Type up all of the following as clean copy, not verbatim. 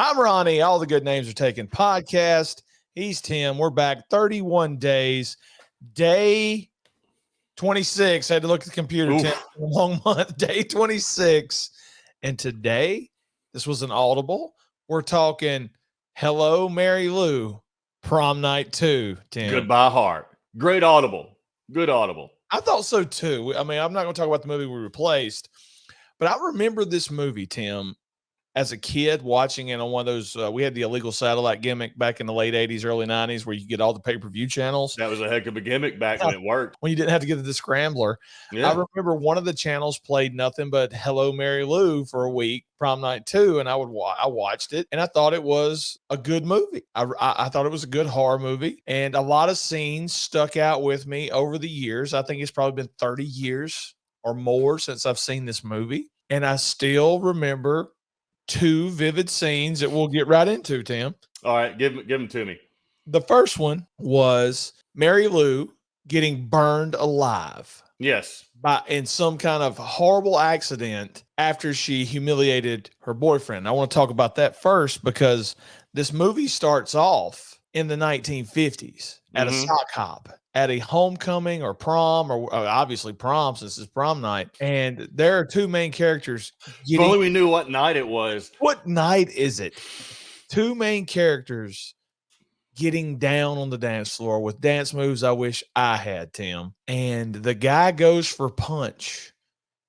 I'm Ronnie. All the good names are taken podcast. He's Tim. We're back 31 days. Day 26. I had to look at the computer. Tim, a long month. Day 26. And today, this was an audible. We're talking Hello, Mary Lou, Prom Night 2, Tim. Goodbye Heart. Great audible. Good audible. I thought so too. I mean, I'm not going to talk about the movie we replaced, but I remember this movie, Tim, as a kid watching it on one of those, we had the illegal satellite gimmick back in the late 80s, early 90s, where you get all the pay-per-view channels. That was a heck of a gimmick back when it worked. When you didn't have to get the scrambler. Yeah. I remember one of the channels played nothing but Hello, Mary Lou for a week, Prom Night 2, and I watched it, and I thought it was a good movie. I thought it was a good horror movie, and a lot of scenes stuck out with me over the years. I think it's probably been 30 years or more since I've seen this movie, and I still remember two vivid scenes that we'll get right into, Tim. All right, give them to me. The first one was Mary Lou getting burned alive. Yes. In some kind of horrible accident after she humiliated her boyfriend. I want to talk about that first because this movie starts off in the 1950s at a sock hop, at a homecoming or prom, or obviously prom since it's prom night. And there are two main characters. If only we knew what night it was. What night is it? Two main characters getting down on the dance floor with dance moves I wish I had, Tim. And the guy goes for punch.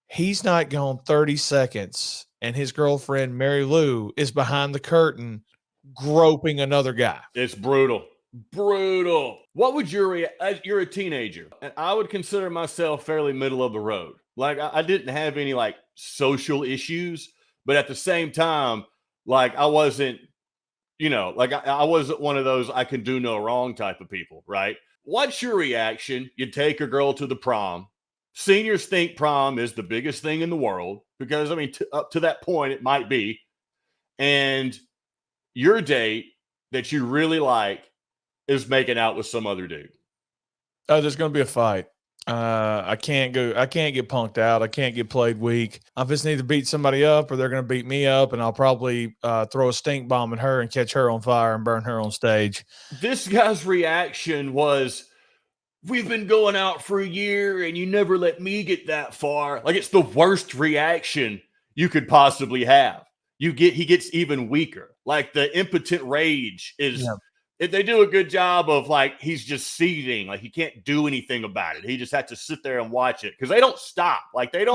He's not gone 30 seconds. And his girlfriend, Mary Lou, is behind the curtain groping another guy. It's brutal. Brutal. What would you're a teenager, and I would consider myself fairly middle of the road. Like I didn't have any like social issues, but at the same time, like I wasn't, like I wasn't one of those I can do no wrong type of people, right? What's your reaction? You take a girl to the prom. Seniors think prom is the biggest thing in the world because, I mean, up to that point, it might be. And your date that you really like is making out with some other dude. Oh, there's going to be a fight. I can't get punked out. I can't get played weak. I just need to beat somebody up or they're going to beat me up, and I'll probably throw a stink bomb at her and catch her on fire and burn her on stage. This guy's reaction was, we've been going out for a year and you never let me get that far. Like, it's the worst reaction you could possibly have. He gets even weaker. Like, the impotent rage is... Yeah. If they do a good job of like, he's just seething, like he can't do anything about it. He just has to sit there and watch it because they don't stop. Like they're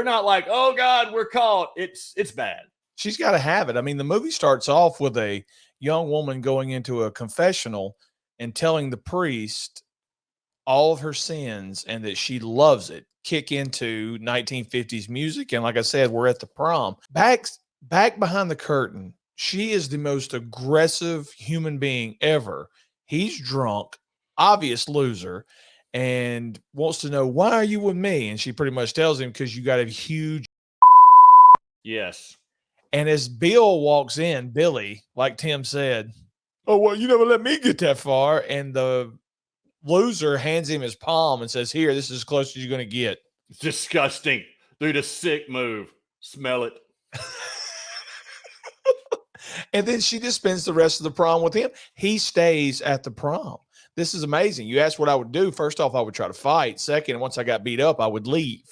not like, oh God, we're caught. It's bad. She's got to have it. I mean, the movie starts off with a young woman going into a confessional and telling the priest all of her sins and that she loves it. Kick into 1950s music. And like I said, we're at the prom. Back behind the curtain, she is the most aggressive human being ever. He's drunk, obvious loser, and wants to know, why are you with me? And she pretty much tells him, because you got a huge. Yes. And as Bill walks in, Billy, like Tim said, oh, well, you never let me get that far. And the loser hands him his palm and says, here, this is as close as you're going to get. It's disgusting. Dude, a sick move. Smell it. And then she just spends the rest of the prom with him. He stays at the prom. This is amazing. You asked what I would do. First off, I would try to fight. Second, once I got beat up, I would leave.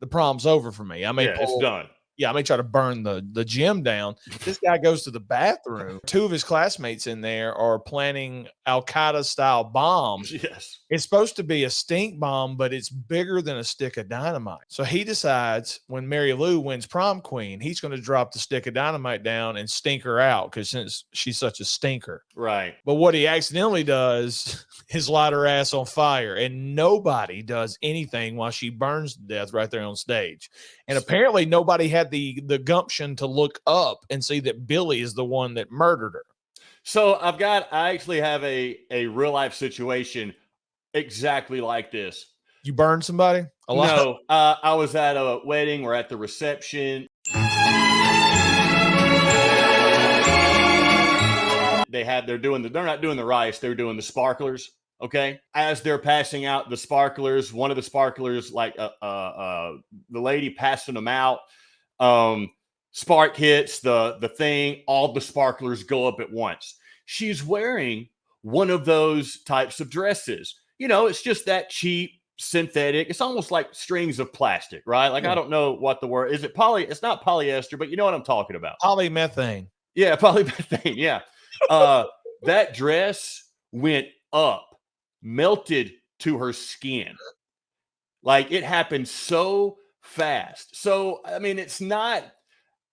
The prom's over for me. It's done. Yeah, I may try to burn the gym down. This guy goes to the bathroom. Two of his classmates in there are planning Al-Qaeda-style bombs. Yes. It's supposed to be a stink bomb, but it's bigger than a stick of dynamite. So he decides when Mary Lou wins prom queen, he's going to drop the stick of dynamite down and stink her out because since she's such a stinker. Right. But what he accidentally does is light her ass on fire, and nobody does anything while she burns to death right there on stage. And apparently nobody had the gumption to look up and see that Billy is the one that murdered her. So I actually have a real life situation exactly like this. You burned somebody? No, I was at a wedding or at the reception. They're not doing the rice, they're doing the sparklers. Okay. As they're passing out the sparklers, one of the sparklers, like the lady passing them out, spark hits the thing, all the sparklers go up at once. She's wearing one of those types of dresses. You know, it's just that cheap synthetic. It's almost like strings of plastic, right? Like, Yeah. I don't know what the word is. It poly? It's not polyester, but you know what I'm talking about. Polymethane. Yeah, polymethane. Yeah. That dress went up, melted to her skin. Like, it happened so fast. So, I mean, it's not,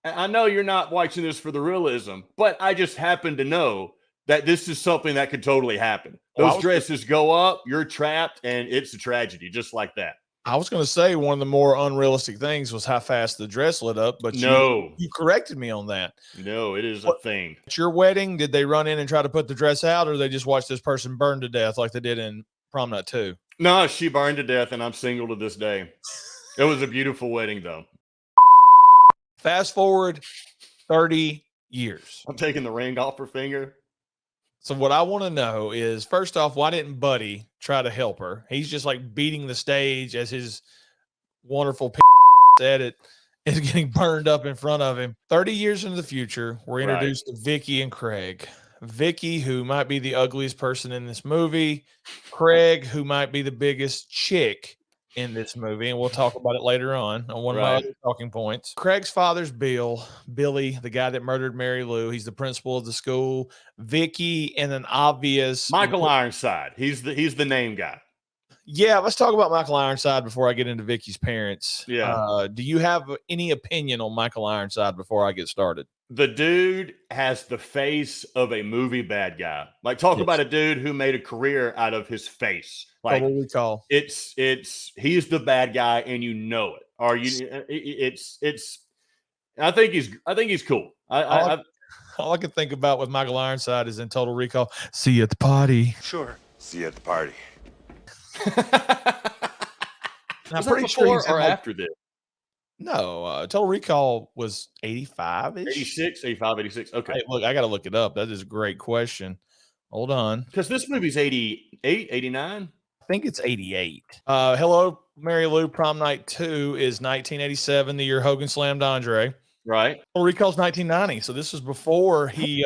I know you're not watching this for the realism, but I just happen to know that this is something that could totally happen. Those dresses go up, you're trapped, and it's a tragedy, just like that. I was going to say one of the more unrealistic things was how fast the dress lit up, but No, you corrected me on that. no, it is a thing. At your wedding, did they run in and try to put the dress out, or they just watch this person burn to death like they did in Prom Night 2? No, she burned to death, and I'm single to this day. It was a beautiful wedding, though. Fast forward 30 years. I'm taking the ring off her finger. So what I want to know is, first off, why didn't Buddy try to help her? He's just like beating the stage as his wonderful edit is getting burned up in front of him. 30 years into the future, we're introduced to Vicky and Craig. Vicky, who might be the ugliest person in this movie. Craig, who might be the biggest chick in this movie, and we'll talk about it later on one of my other talking points. Craig's father's Billy, the guy that murdered Mary Lou. He's the principal of the school. Vicky, in an obvious Michael Ironside. He's the name guy. Yeah, let's talk about Michael Ironside before I get into Vicky's parents. Yeah. Do you have any opinion on Michael Ironside before I get started? The dude has the face of a movie bad guy. Like, talk about a dude who made a career out of his face. Like, Total Recall. He's the bad guy, and you know it. Or I think he's cool. All I can think about with Michael Ironside is in Total Recall. See you at the party. Sure. See you at the party. I'm pretty sure he's after this. No, Total Recall was 85-ish? 86, 85, 86. Okay. Hey, look, I got to look it up. That is a great question. Hold on. Because this movie's 88, 89? I think it's 88. Hello, Mary Lou. Prom Night 2 is 1987, the year Hogan slammed Andre. Right. Total Recall's 1990. So this was before he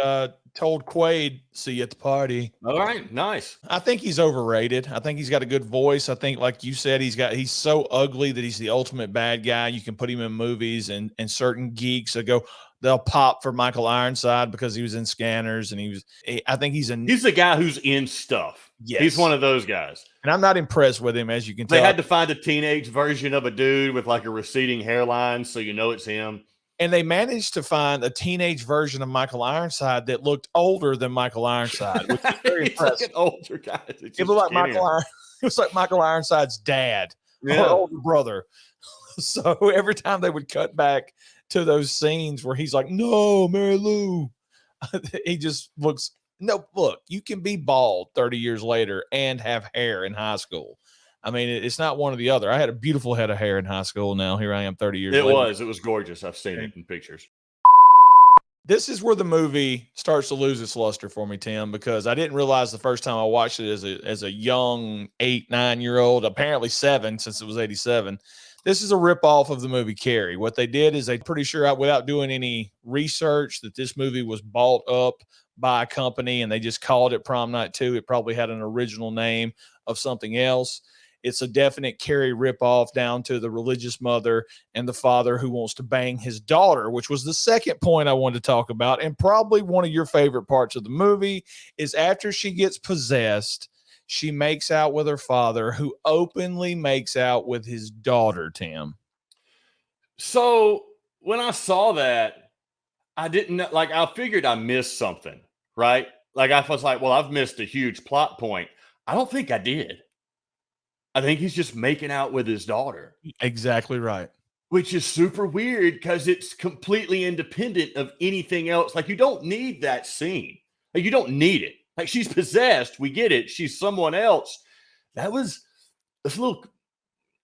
told Quaid, see you at the party. All right. Nice. I think he's overrated. I think he's got a good voice. I think, like you said, he's so ugly that he's the ultimate bad guy. You can put him in movies, and certain geeks they'll pop for Michael Ironside because he was in Scanners, and I think he's the guy who's in stuff. Yes. He's one of those guys. And I'm not impressed with him, as you can tell. They had to find a teenage version of a dude with like a receding hairline, so you know it's him. And they managed to find a teenage version of Michael Ironside that looked older than Michael Ironside, which is very impressive. Like an older guy. It looked like it was like Michael Ironside's dad or older brother. So every time they would cut back to those scenes where he's like, "No, Mary Lou," he just looks. No, look, you can be bald 30 years later and have hair in high school. I mean, it's not one or the other. I had a beautiful head of hair in high school. Now here I am 30 years later. It was gorgeous. I've seen it in pictures. This is where the movie starts to lose its luster for me, Tim, because I didn't realize the first time I watched it as a young 8-9-year-old, apparently 7 since it was 87. This is a ripoff of the movie Carrie. What they did is pretty sure without doing any research that this movie was bought up by a company and they just called it Prom Night 2. It probably had an original name of something else. It's a definite Carrie ripoff down to the religious mother and the father who wants to bang his daughter, which was the second point I wanted to talk about. And probably one of your favorite parts of the movie is after she gets possessed, she makes out with her father, who openly makes out with his daughter, Tim. So when I saw that, I didn't like, I figured I missed something, right? Like I was like, well, I've missed a huge plot point. I don't think I did. I think he's just making out with his daughter. Exactly right. Which is super weird because it's completely independent of anything else. Like, you don't need that scene. Like, you don't need it. Like, she's possessed. We get it. She's someone else. That's a little.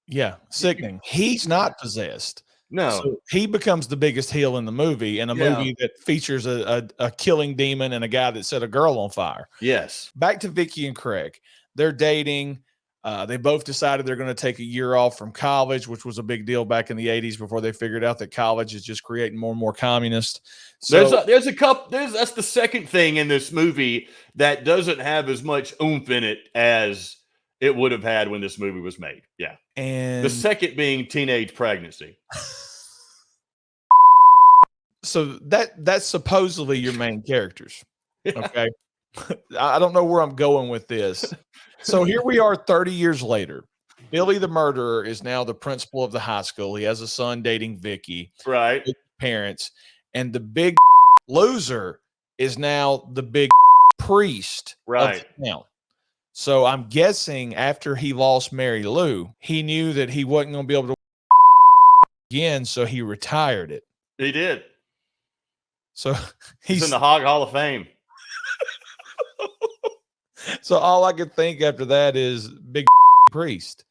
Yeah, sickening. He's not possessed. No. So he becomes the biggest heel in the movie, in a movie that features a killing demon and a guy that set a girl on fire. Yes. Back to Vicky and Craig. They're dating. They both decided they're going to take a year off from college, which was a big deal back in the 80s before they figured out that college is just creating more and more communists. So There's a couple. That's the second thing in this movie that doesn't have as much oomph in it as it would have had when this movie was made. Yeah. and The second being teenage pregnancy. so that's supposedly your main characters. Okay. I don't know where I'm going with this. So here we are 30 years later. Billy the murderer is now the principal of the high school. He has a son dating Vicky, Right. with parents, and the big loser is now the big priest Right. of the town. So I'm guessing after he lost Mary Lou, he knew that he wasn't going to be able to again, so he retired it. He did. So He's in the Hog Hall of Fame. So all I could think after that is big priest.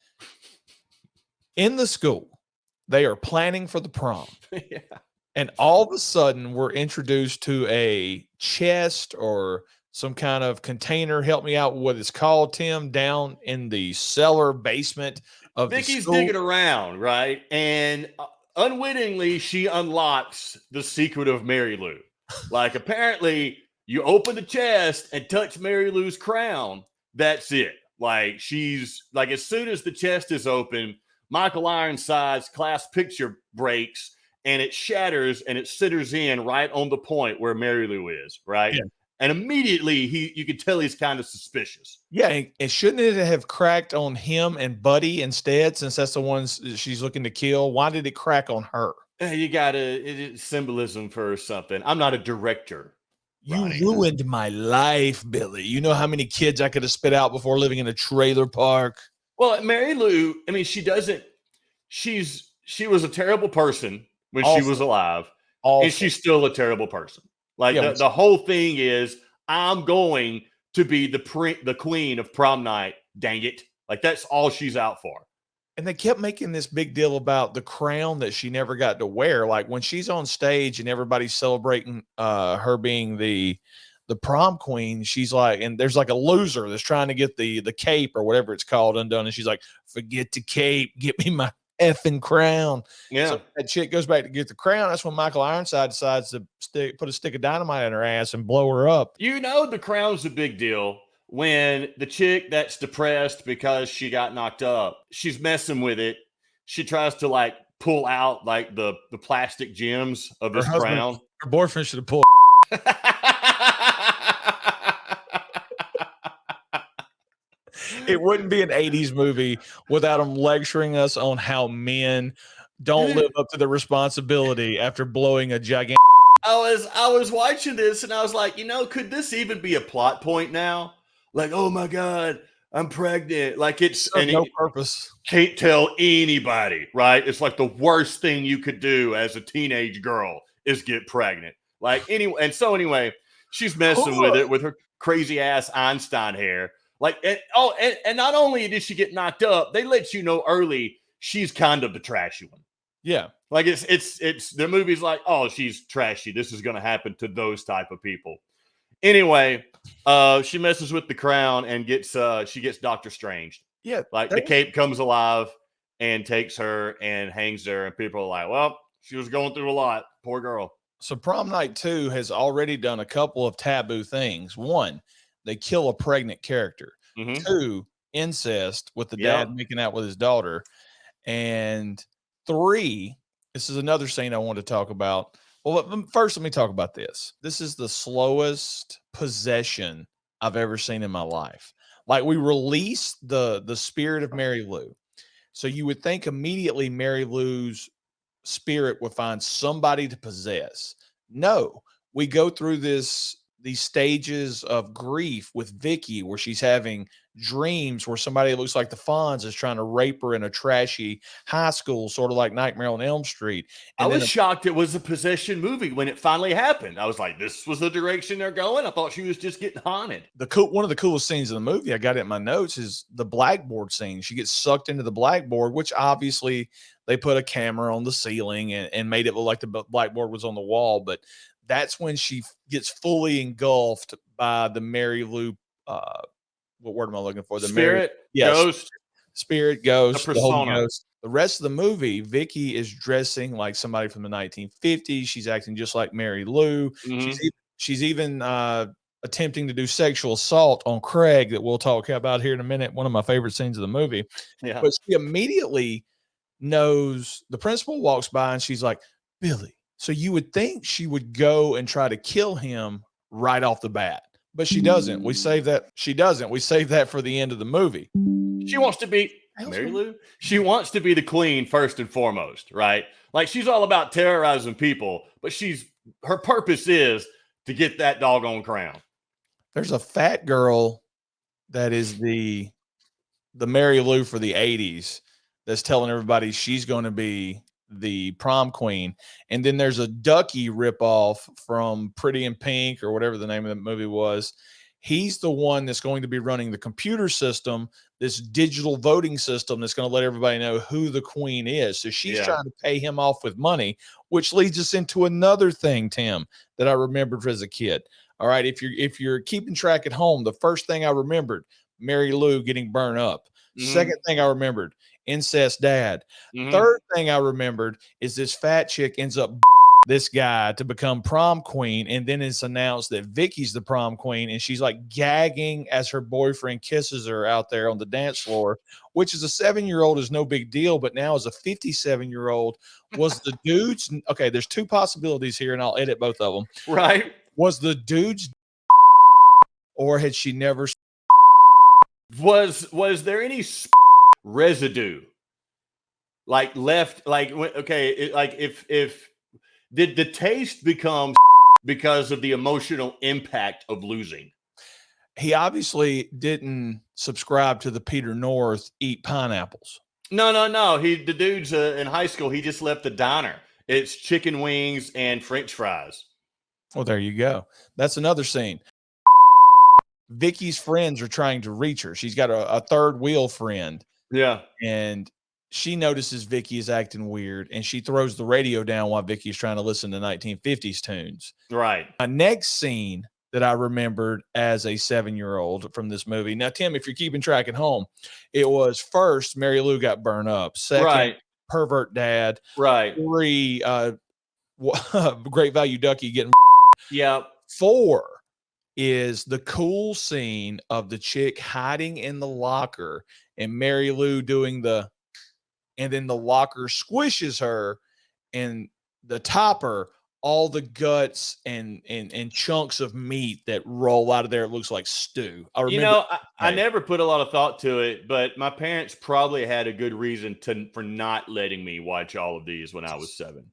In the school, they are planning for the prom. Yeah. And all of a sudden, we're introduced to a chest or some kind of container. Help me out with what it's called, Tim, down in the cellar basement of Vicky's the school. digging around, right? And unwittingly, she unlocks the secret of Mary Lou. Like, apparently, you open the chest and touch Mary Lou's crown. That's it. Like, she's like, as soon as the chest is open, Michael Ironside's class picture breaks and it shatters and it centers in right on the point where Mary Lou is, right? Yeah. And immediately you can tell he's kind of suspicious. Yeah, and shouldn't it have cracked on him and Buddy instead, since that's the ones she's looking to kill? Why did it crack on her? You got symbolism for something. I'm not a director. You Ronnie. ruined my life, Billy. You know how many kids I could have spit out before living in a trailer park? Well, Mary Lou, I mean, she was a terrible person when she was alive, and she's still a terrible person. Like, the whole thing is, I'm going to be the queen of prom night. Dang it! Like, that's all she's out for. And they kept making this big deal about the crown that she never got to wear. Like, when she's on stage and everybody's celebrating her being the prom queen, she's like, and there's like a loser that's trying to get the cape or whatever it's called undone, and she's like, forget the cape, get me my effing crown. Yeah. So that chick goes back to get the crown. That's when Michael Ironside decides to put a stick of dynamite in her ass and blow her up. You know, the crown's a big deal when the chick that's depressed because she got knocked up, she's messing with it. She tries to like pull out like the plastic gems of his crown. Her boyfriend should have pulled. It wouldn't be an 80s movie without them lecturing us on how men don't live up to their responsibility after blowing a gigantic. I was watching this and I was like, could this even be a plot point now? Like, oh my God, I'm pregnant. Like, it's no purpose. Can't tell anybody, right? It's like the worst thing you could do as a teenage girl is get pregnant. Like, anyway, she's messing with it with her crazy ass Einstein hair. Like, and not only did she get knocked up, they let you know early she's kind of the trashy one. Yeah. Like, it's the movie's like, oh, she's trashy. This is going to happen to those type of people. Anyway, she messes with the crown and she gets Doctor Strange. Yeah. Like, the cape comes alive and takes her and hangs her. And people are like, well, she was going through a lot. Poor girl. So Prom Night 2 has already done a couple of taboo things. One, they kill a pregnant character. Mm-hmm. 2, incest with the dad making out with his daughter. And 3, this is another scene I want to talk about. Well, first, let me talk about this. This is the slowest possession I've ever seen in my life. Like, we released the spirit of Mary Lou. So you would think immediately Mary Lou's spirit would find somebody to possess. No, we go through these stages of grief with Vicky where she's having dreams where somebody that looks like the Fonz is trying to rape her in a trashy high school, sort of like Nightmare on Elm Street. And I was shocked it was a possession movie when it finally happened. I was like, this was the direction they're going. I thought she was just getting haunted. One of the coolest scenes in the movie, I got it in my notes, is the blackboard scene. She gets sucked into the blackboard, which obviously they put a camera on the ceiling and made it look like the blackboard was on the wall. But that's when she gets fully engulfed by the Mary Lou. What word am I looking for? The spirit, Mary, ghost. spirit, The ghost, the Holy persona. Ghost. The rest of the movie, Vicky is dressing like somebody from the 1950s. She's acting just like Mary Lou. Mm-hmm. She's even attempting to do sexual assault on Craig that we'll talk about here in a minute. One of my favorite scenes of the movie. Yeah. But she immediately knows the principal walks by and she's like, Billy. So you would think she would go and try to kill him right off the bat, but she doesn't. We save that. She doesn't. We save that for the end of the movie. She wants to be Mary Lou. She wants to be the queen first and foremost, right? Like she's all about terrorizing people, but her purpose is to get that doggone crown. There's a fat girl that is the Mary Lou for the 80s that's telling everybody she's going to be the prom queen. And then there's a Ducky ripoff from Pretty in Pink or whatever the name of the movie was. He's the one that's going to be running the computer system, this digital voting system that's going to let everybody know who the queen is. So she's trying to pay him off with money, which leads us into another thing, Tim, that I remembered as a kid. All right, if you're keeping track at home, the first thing I remembered, Mary Lou getting burned up. Mm-hmm. Second thing I remembered, incest dad. Mm-hmm. Third thing I remembered is this fat chick ends up this guy to become prom queen, and then it's announced that Vicky's the prom queen, and she's like gagging as her boyfriend kisses her out there on the dance floor, which as a 7-year-old is no big deal, but now as a 57-year-old, was the dude's okay, there's two possibilities here, and I'll edit both of them. Right. Was the dude's or had she never was there any residue like left, like okay, like if did the taste become because of the emotional impact of losing? He obviously didn't subscribe to the Peter North eat pineapples. No. The dude's in high school. He just left the diner. It's chicken wings and French fries. Well, there you go. That's another scene. Vicky's friends are trying to reach her. She's got a third wheel friend. Yeah. And she notices Vicky is acting weird, and she throws the radio down while Vicky is trying to listen to 1950s tunes. Right. My next scene that I remembered as a 7-year-old from this movie. Now, Tim, if you're keeping track at home, it was first, Mary Lou got burned up. Second, pervert dad. Right. 3, Great Value Ducky getting. Yeah. 4 is the cool scene of the chick hiding in the locker and Mary Lou doing and then the locker squishes her and the topper, all the guts and chunks of meat that roll out of there. It looks like stew. I never put a lot of thought to it, but my parents probably had a good reason for not letting me watch all of these when I was 7.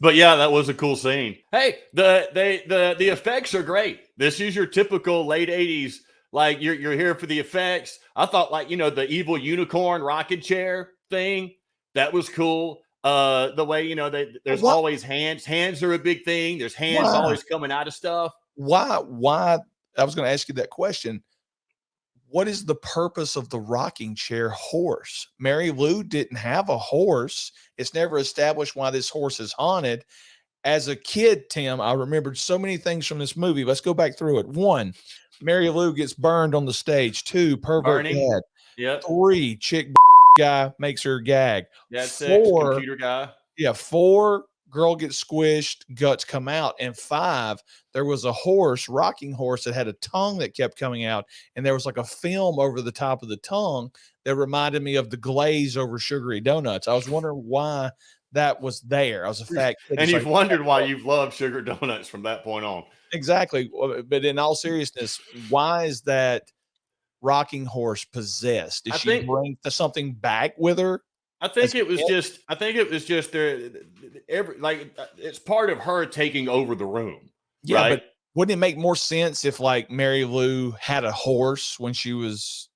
But yeah, that was a cool scene. Hey, the effects are great. This is your typical late 80s. Like you're here for the effects. I thought the evil unicorn rocking chair thing, that was cool. The way, there's always hands. Hands are a big thing. There's hands always coming out of stuff. Why? I was going to ask you that question. What is the purpose of the rocking chair horse? Mary Lou didn't have a horse. It's never established why this horse is haunted. As a kid, Tim, I remembered so many things from this movie. Let's go back through it. 1, Mary Lou gets burned on the stage. 2, pervert dad. Yep. 3, chick guy makes her gag. That's 4, computer guy. Yeah, 4, girl gets squished, guts come out. And 5, there was a horse, rocking horse, that had a tongue that kept coming out. And there was like a film over the top of the tongue that reminded me of the glaze over sugary donuts. I was wondering why that was there. I was a fat kid. And you've wondered why you've loved sugar donuts from that point on. Exactly. But in all seriousness, why is that rocking horse possessed? Did she bring something back with her? I think it was just it's part of her taking over the room. Yeah, right? But wouldn't it make more sense if like Mary Lou had a horse when she was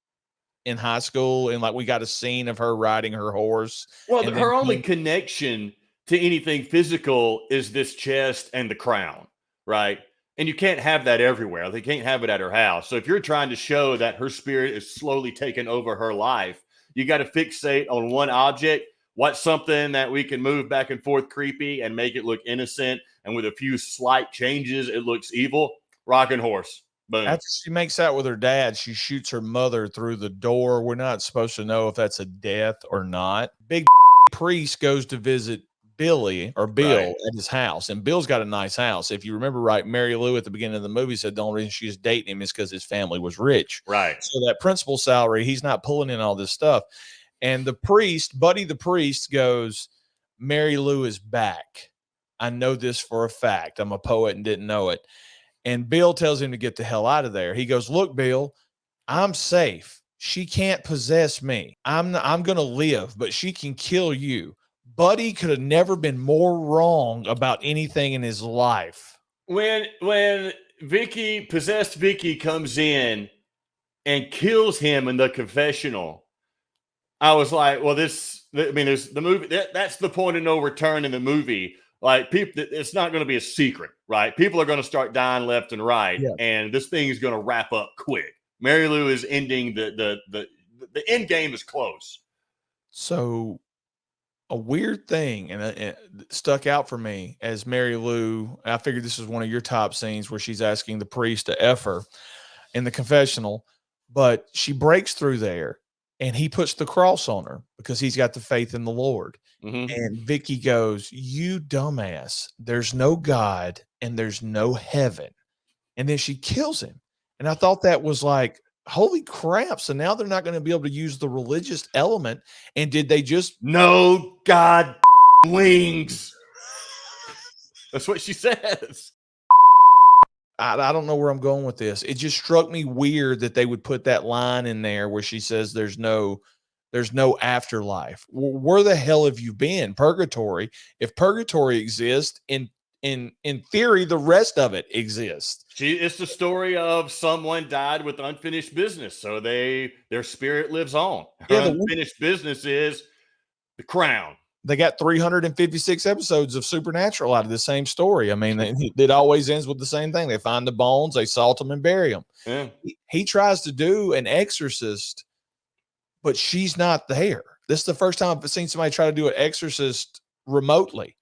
in high school and like we got a scene of her riding her horse? Well, her only connection to anything physical is this chest and the crown, right? And you can't have that everywhere. They can't have it at her house. So if you're trying to show that her spirit is slowly taking over her life, you got to fixate on one object. What's something that we can move back and forth creepy and make it look innocent? And with a few slight changes, it looks evil. Rocking horse. Boom. After she makes out with her dad, she shoots her mother through the door. We're not supposed to know if that's a death or not. Big priest goes to visit Billy or Bill Right. at his house, and Bill's got a nice house. If you remember right, Mary Lou at the beginning of the movie said the only reason she was dating him is because his family was rich. Right. So that principal salary, he's not pulling in all this stuff. And the priest, Buddy the priest, goes, Mary Lou is back. I know this for a fact. I'm a poet and didn't know it. And Bill tells him to get the hell out of there. He goes, look, Bill, I'm safe. She can't possess me. I'm going to live, but she can kill you. Buddy could have never been more wrong about anything in his life. When possessed Vicky comes in and kills him in the confessional, I was like, well, there's the movie. That's the point of no return in the movie. Like, people, it's not going to be a secret, right? People are going to start dying left and right, and this thing is going to wrap up quick. Mary Lou is ending the end game is close. So, a weird thing, and it stuck out for me as Mary Lou. I figured this is one of your top scenes where she's asking the priest to F her in the confessional, but she breaks through there, and he puts the cross on her because he's got the faith in the Lord. Mm-hmm. And Vicky goes, you dumbass, there's no God and there's no heaven. And then she kills him. And I thought that was like, holy crap. So now they're not going to be able to use the religious element. And did they just no God wings? That's what she says. I don't know where I'm going with this. It just struck me weird that they would put that line in there where she says there's no afterlife. Where the hell have you been? Purgatory. If purgatory exists, in theory, the rest of it exists. It's the story of someone died with unfinished business, so their spirit lives on. Her unfinished business is the crown. They got 356 episodes of Supernatural out of the same story. I mean, it always ends with the same thing. They find the bones, they salt them, and bury them. Yeah. He tries to do an exorcist, but she's not there. This is the first time I've seen somebody try to do an exorcist remotely.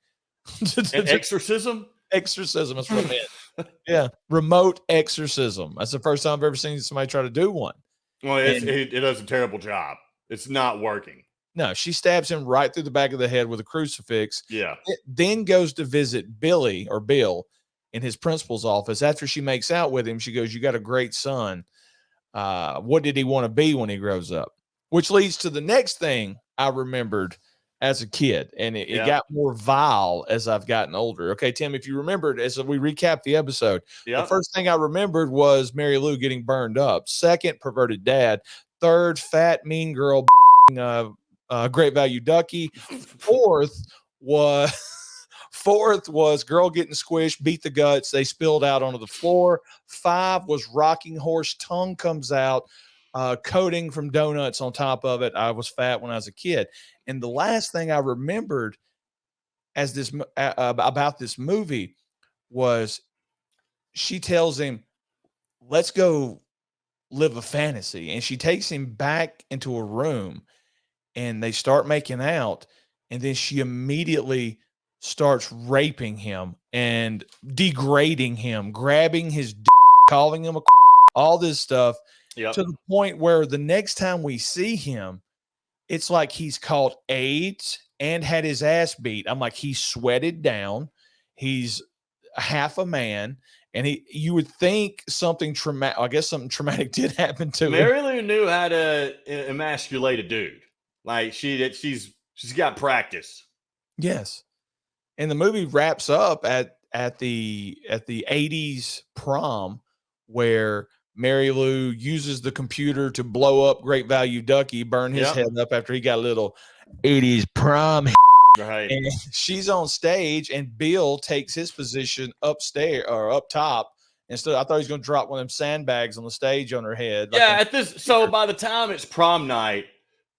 An exorcism? Exorcism is what I meant. Yeah, remote exorcism. That's the first time I've ever seen somebody try to do one. Well, it does a terrible job. It's not working. No, she stabs him right through the back of the head with a crucifix. Yeah. It then goes to visit Billy or Bill in his principal's office. After she makes out with him, she goes, you got a great son. What did he want to be when he grows up? Which leads to the next thing I remembered as a kid. And it got more vile as I've gotten older. Okay, Tim, if you remembered, as we recap the episode, the first thing I remembered was Mary Lou getting burned up. Second, perverted dad. Third, fat, mean girl, great value ducky. Fourth was girl getting squished, beat the guts. They spilled out onto the floor. 5 was rocking horse, tongue comes out, coating from donuts on top of it. I was fat when I was a kid. And the last thing I remembered as this about this movie was she tells him, let's go live a fantasy. And she takes him back into a room and they start making out. And then she immediately starts raping him and degrading him, grabbing his calling him all this stuff to the point where the next time we see him, it's like he's caught AIDS and had his ass beat. I'm like, he's sweated down. He's half a man. And you would think something traumatic, I guess something traumatic did happen to him. Mary Lou knew how to emasculate a dude. Like she's got practice. Yes. And the movie wraps up at the 80s prom where Mary Lou uses the computer to blow up Great Value Ducky, burn his head up after he got a little 80s prom. Right. And she's on stage and Bill takes his position upstairs or up top. Instead, I thought he was going to drop one of them sandbags on the stage on her head. So by the time it's prom night,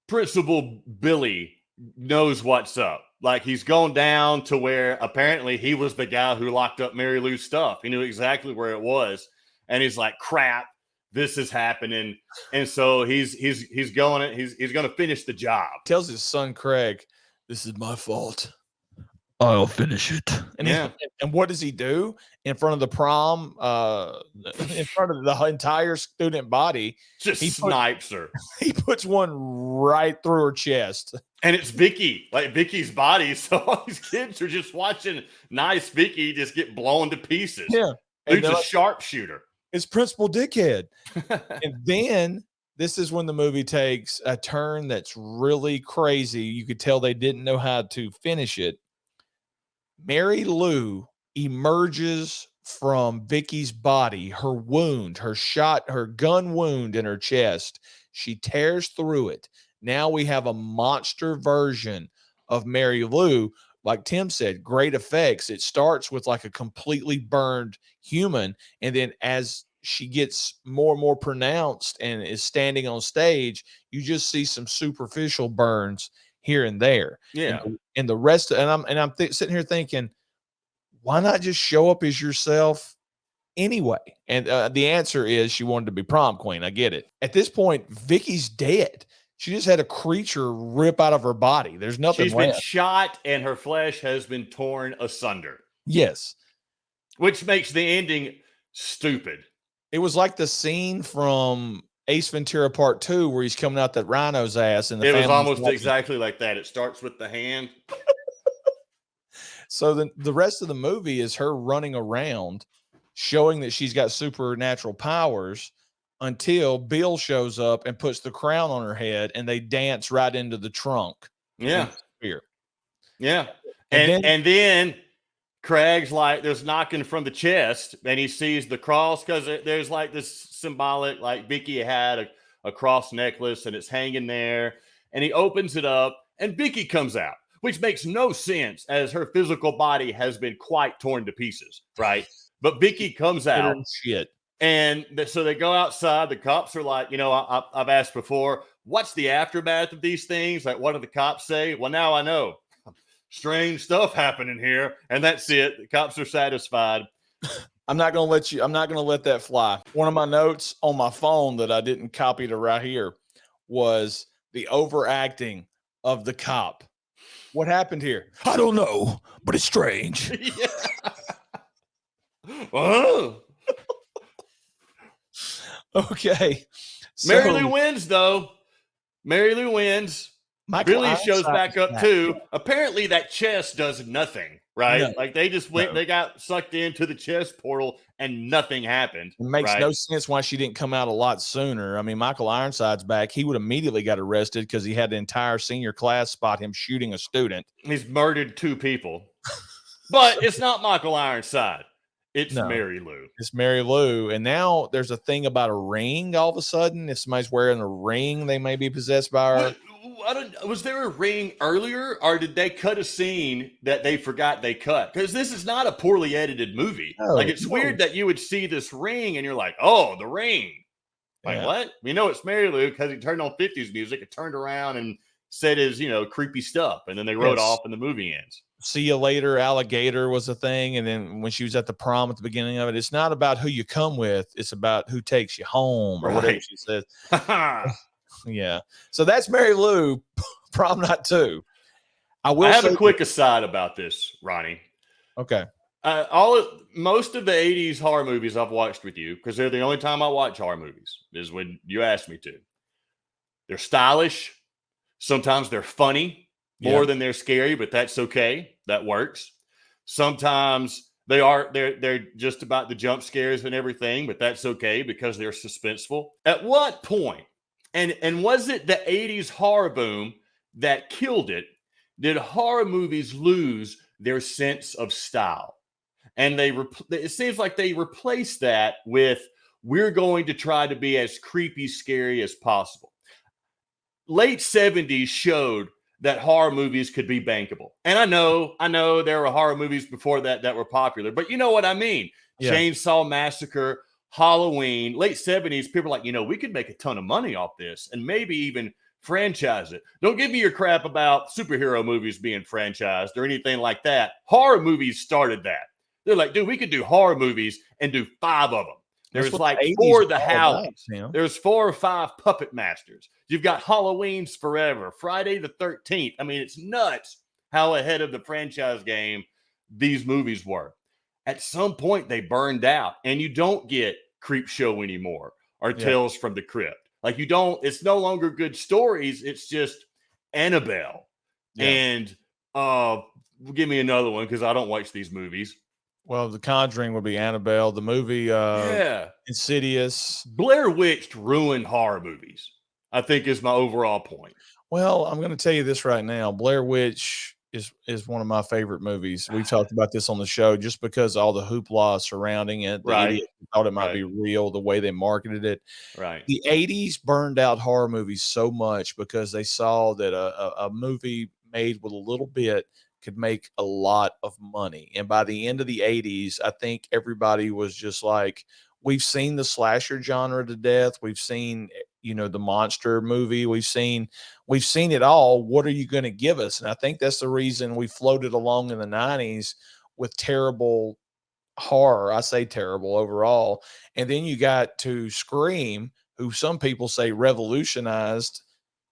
Principal Billy knows what's up. Like, he's gone down to where apparently he was the guy who locked up Mary Lou's stuff. He knew exactly where it was. And he's like, crap, this is happening. And so he's going to finish the job. Tells his son Craig, this is my fault. I'll finish it. And Yeah. and what does he do in front of the prom? In front of the entire student body, Just he put snipes her. he puts one right through her chest. And it's Vicky, like Vicky's body. So all these kids are just watching nice Vicky just get blown to pieces. Yeah, and Dude's they're a like, sharpshooter. it's Principal Dickhead. And then this is when the movie takes a turn that's really crazy. You could tell they didn't know how to finish it. Mary Lou emerges from Vicky's body, her wound, her gun wound in her chest. She tears through it. Now we have a monster version of Mary Lou. Like Tim said, great effects. It starts with like a completely burned human. And then as she gets more and more pronounced and is standing on stage, you just see some superficial burns here and there. Yeah. And the rest, and I'm sitting here thinking, why not just show up as yourself anyway? And the answer is she wanted to be prom queen. I get it. At this point, Vicky's dead. She just had a creature rip out of her body. There's nothing She's been left. shot and her flesh has been torn asunder. Yes. Which makes the ending stupid. It was like the scene from Ace Ventura Part 2 where he's coming out that rhino's ass. And it was almost exactly like that. It starts with the hand. So the rest of the movie is her running around, showing that she's got supernatural powers until Bill shows up and puts the crown on her head and they dance right into the trunk. Yeah. Here. Yeah. And then Craig's like, there's knocking from the chest and he sees the cross because there's like this symbolic, like Vicky had a cross necklace and it's hanging there. And he opens it up and Vicky comes out, which makes no sense as her physical body has been quite torn to pieces, right? But Vicky comes out. Shit. And so they go outside. The cops are like, I've asked before, what's the aftermath of these things? Like, what do the cops say? Well, now I know. Strange stuff happening here. And that's it. The cops are satisfied. I'm not going to let that fly. One of my notes on my phone that I didn't copy to right here was the overacting of the cop. What happened here? I don't know, but it's strange. Oh. Okay. Mary Lou wins, though. Mary Lou wins. Billy shows back up, too. Apparently, that chest does nothing, right? No. Like, they just went, they got sucked into the chest portal, and nothing happened. It makes no sense why she didn't come out a lot sooner. I mean, Michael Ironside's back. He would immediately got arrested because he had the entire senior class spot him shooting a student. He's murdered 2 people. But it's not Michael Ironside. It's Mary Lou. It's Mary Lou. And now there's a thing about a ring all of a sudden. If somebody's wearing a ring, they may be possessed by her. Was there a ring earlier, or did they cut a scene that they forgot they cut? Because this is not a poorly edited movie. It's weird that you would see this ring and you're like, oh, the ring. Like, what? We know it's Mary Lou because he turned on 50s music. It turned around and said his, creepy stuff. And then they wrote off and the movie ends. See you later, alligator was a thing. And then when she was at the prom at the beginning of it, it's not about who you come with. It's about who takes you home or whatever she says. Yeah. So that's Mary Lou, Prom Night 2. I have a quick aside about this, Ronnie. Okay. Most of the 80s horror movies I've watched with you, because they're the only time I watch horror movies, is when you asked me to. They're stylish. Sometimes they're funny. More than they're scary, but that's okay. That works. Sometimes they're just about the jump scares and everything, but that's okay because they're suspenseful. At what point, and was it the 80s horror boom that killed it? Did horror movies lose their sense of style? And it seems like they replaced that with, we're going to try to be as creepy, scary as possible. Late 70s showed that horror movies could be bankable. And I know there were horror movies before that were popular, but you know what I mean? Yeah. Chainsaw Massacre, Halloween, late 70s, people are like, we could make a ton of money off this and maybe even franchise it. Don't give me your crap about superhero movies being franchised or anything like that. Horror movies started that. They're like, dude, we could do horror movies and do 5 of them. There's like 4 of the Howleys. There's 4 or 5 Puppet Masters. You've got Halloween's Forever, Friday the 13th. I mean, it's nuts. how ahead of the franchise game these movies were. At some point, they burned out, and you don't get Creep Show anymore or Yeah. Tales from the Crypt. Like, you don't, it's no longer good stories. It's just Annabelle. Yeah. And give me another one because I don't watch these movies. Well, The Conjuring would be Annabelle. The movie Yeah. Insidious. Blair Witch ruined horror movies, I think, is my overall point. Well, I'm going to tell you this right now. Blair Witch is one of my favorite movies. We've talked about this on the show just because all the hoopla surrounding it. The Right. idiot thought it might Right. be real, the way they marketed it. Right. The 80s burned out horror movies so much because they saw that a movie made with a little bit could make a lot of money. And by the end of the 80s, I think everybody was just like, we've seen the slasher genre to death. We've seen, the monster movie. We've seen it all. What are you going to give us? And I think that's the reason we floated along in the 90s with terrible horror. I say terrible overall. And then you got to Scream, who some people say not revolutionized,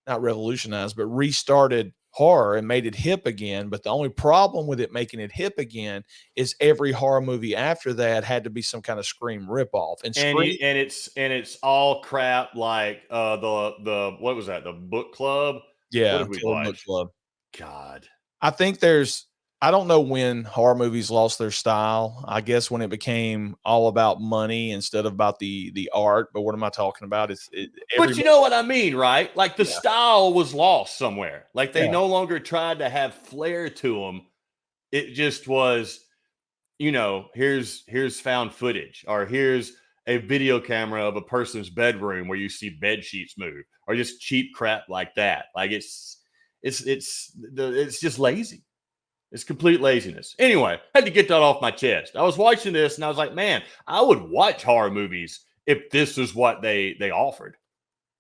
but restarted horror and made it hip again. But the only problem with it making it hip again is every horror movie after that had to be some kind of Scream ripoff. And Scream, it's all crap like the what was that? The book club? yeah, What did we Killer Book watch? Club. God. I think I don't know when horror movies lost their style. I guess when it became all about money instead of about the art. But what am I talking about? But you know what I mean, right? Like the Yeah. style was lost somewhere. Like they Yeah. no longer tried to have flair to them. It just was, here's found footage, or here's a video camera of a person's bedroom where you see bed sheets move, or just cheap crap like that. Like it's just lazy. It's complete laziness. Anyway, I had to get that off my chest. I was watching this and I was like, man, I would watch horror movies if this is what they offered,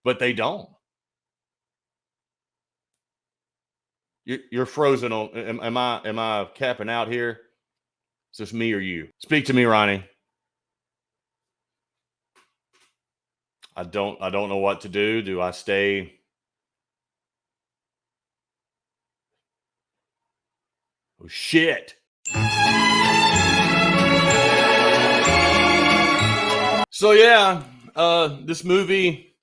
but they don't. You're frozen on. Am I capping out here? Is this me or you? Speak to me, Ronnie. I don't know what to do. Do I stay? Oh shit. So yeah, this movie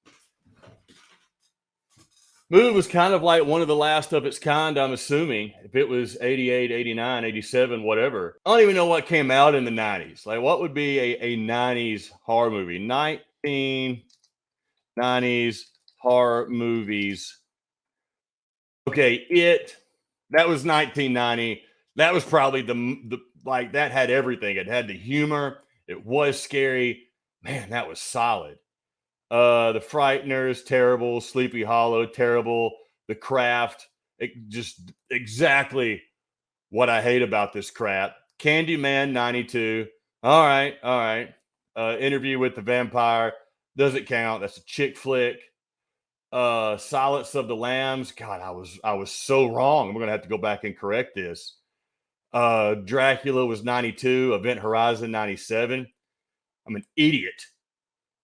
was kind of like one of the last of its kind, I'm assuming. If it was 88, 89, 87, whatever. I don't even know what came out in the 90s. Like, what would be a 90s horror movie? 1990s horror movies. Okay, that was 1990. That was probably the like, that had everything. It had the humor. It was scary. Man, that was solid. The Frighteners, terrible. Sleepy Hollow, terrible. The Craft, just exactly what I hate about this crap. Candyman, 92. All right. Interview with the Vampire, doesn't count. That's a chick flick. Silence of the Lambs. God, I was so wrong. I'm gonna have to go back and correct this. Dracula was 92. Event Horizon, 97. I'm an idiot.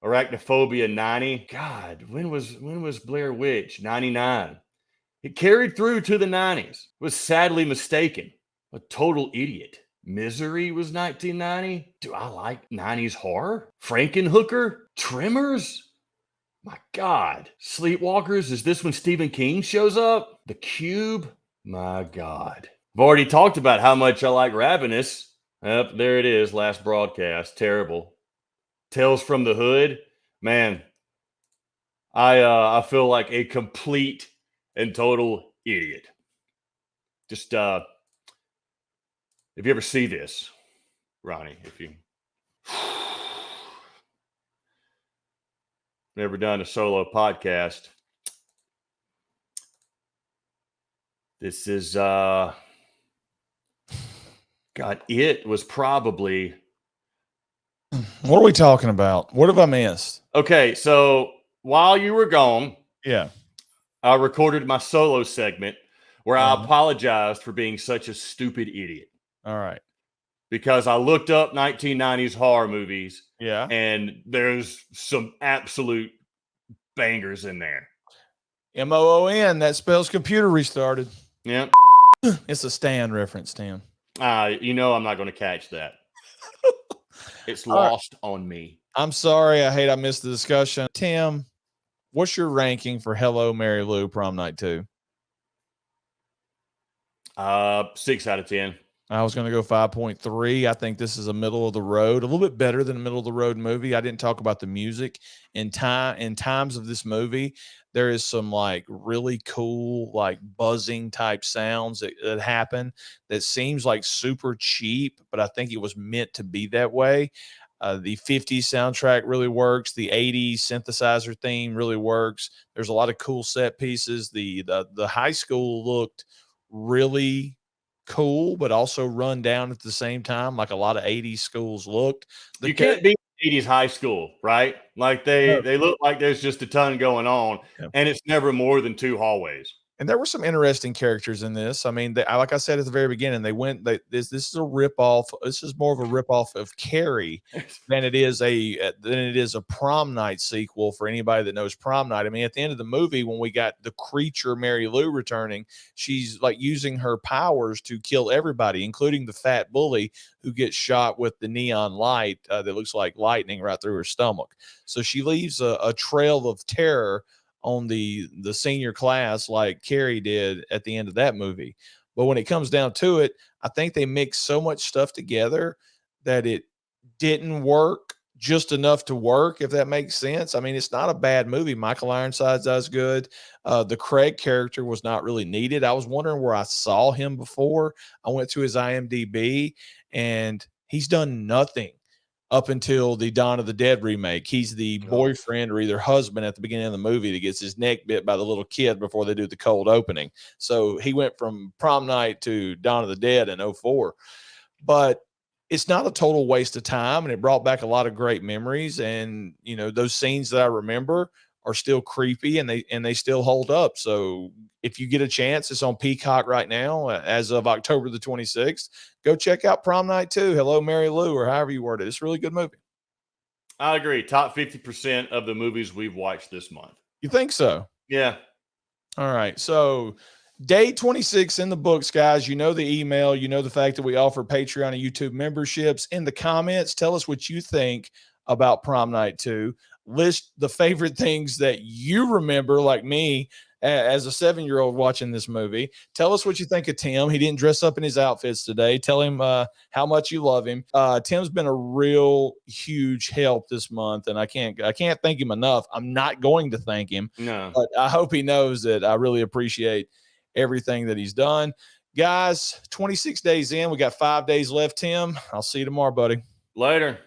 Arachnophobia, 90. God, when was Blair Witch? 99. It carried through to the 90s. Was sadly mistaken. A total idiot. Misery was 1990. Do I like 90s horror? Frankenhooker? Tremors? My God. Sleepwalkers? Is this when Stephen King shows up? The Cube? My God. I've already talked about how much I like Ravenous. Yep, there it is. Last broadcast. Terrible. Tales from the Hood. Man, I feel like a complete and total idiot. Just if you ever see this, Ronnie, if you never done a solo podcast, this is God, it was probably. What are we talking about? What have I missed? Okay, so while you were gone, Yeah, I recorded my solo segment where I apologized for being such a stupid idiot. All right. Because I looked up 1990s horror movies. Yeah. And there's some absolute bangers in there. MOON, that spells computer restarted. Yep. It's a Stan reference, Tim. You know I'm not going to catch that. It's All right. lost on me. I'm sorry. I missed the discussion. Tim, what's your ranking for Hello, Mary Lou Prom Night 2? 6 out of 10. I was going to go 5.3. I think this is a middle of the road, a little bit better than a middle of the road movie. I didn't talk about the music in times of this movie. There is some like really cool, like buzzing type sounds that happen that seems like super cheap, but I think it was meant to be that way. The 50s soundtrack really works. The 80s synthesizer theme really works. There's a lot of cool set pieces. The high school looked really cool, but also run down at the same time, like a lot of 80s schools looked. You can't beat 80s high school, right? Like they look like there's just a ton going on, Yeah. and it's never more than 2 hallways. And there were some interesting characters in this. I mean, like I said at the very beginning, this is a ripoff. This is more of a ripoff of Carrie than it is a Prom Night sequel for anybody that knows Prom Night. I mean, at the end of the movie, when we got the creature Mary Lou returning, she's like using her powers to kill everybody, including the fat bully who gets shot with the neon light that looks like lightning right through her stomach. So she leaves a trail of terror on the senior class like Carrie did at the end of that movie. But when it comes down to it, I think they mixed so much stuff together that it didn't work just enough to work, if that makes sense. I mean, it's not a bad movie. Michael Ironsides does good. The Craig character was not really needed. I was wondering where I saw him before. I went to his IMDb and he's done nothing up until the Dawn of the Dead remake. He's the boyfriend or either husband at the beginning of the movie that gets his neck bit by the little kid before they do the cold opening. So he went from Prom Night to Dawn of the Dead in 04. But it's not a total waste of time, and it brought back a lot of great memories. And those scenes that I remember are still creepy, and they still hold up. So if you get a chance, it's on Peacock right now as of October the 26th. Go check out Prom Night 2, Hello, Mary Lou, or however you word it. It's a really good movie. I agree. Top 50% of the movies we've watched this month. You think so? Yeah. All right. So day 26 in the books, guys. You know the email. You know the fact that we offer Patreon and YouTube memberships. In the comments, tell us what you think about Prom Night 2. List the favorite things that you remember, like me, as a 7-year-old watching this movie. Tell us what you think of Tim. He didn't dress up in his outfits today. Tell him how much you love him. Tim's been a real huge help this month, and I can't thank him enough. I'm not going to thank him, but I hope he knows that I really appreciate everything that he's done. Guys, 26 days in, we got 5 days left. Tim, I'll see you tomorrow, buddy. Later.